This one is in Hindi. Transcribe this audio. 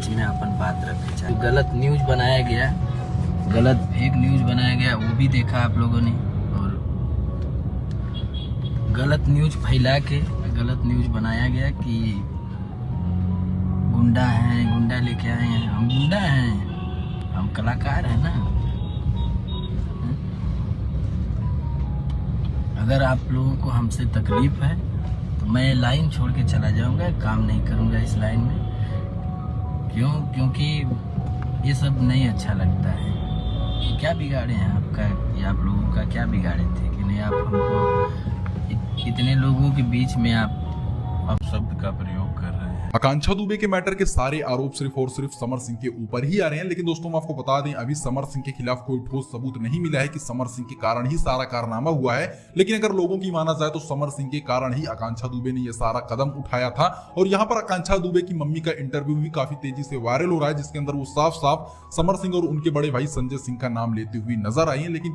बीच में अपन बात रखे चाहे। गलत न्यूज बनाया गया, गलत फेक न्यूज बनाया गया, वो भी देखा आप लोगों ने। और गलत न्यूज फैला के गलत न्यूज बनाया गया कि गुंडा हैं, गुंडा लेके आए हैं। हम गुंडा हैं? हम कलाकार हैं ना। अगर आप लोगों को हमसे तकलीफ है तो मैं लाइन छोड़ के चला जाऊंगा, काम नहीं करूंगा इस लाइन में। क्यों? क्योंकि ये सब नहीं अच्छा लगता है। क्या बिगाड़े हैं आपका या आप लोगों का क्या बिगाड़े थे कि नहीं आप हमको इतने लोगों के बीच में आप शब्द का प्रयोग कर रहे हैं। आकांक्षा दुबे के मैटर के सारे आरोप सिर्फ और सिर्फ समर सिंह के ऊपर ही आ रहे हैं, लेकिन दोस्तों हम आपको बता दें अभी समर सिंह के खिलाफ कोई ठोस सबूत नहीं मिला है कि समर सिंह के कारण ही सारा कारनामा हुआ है। लेकिन अगर लोगों की माना जाए तो समर सिंह के कारण ही आकांक्षा दुबे ने यह सारा कदम उठाया था। और यहाँ पर आकांक्षा दुबे की मम्मी का इंटरव्यू भी काफी तेजी से वायरल हो रहा है, जिसके अंदर वो साफ साफ समर सिंह और उनके बड़े भाई संजय सिंह का नाम लेते हुए नजर आई है। लेकिन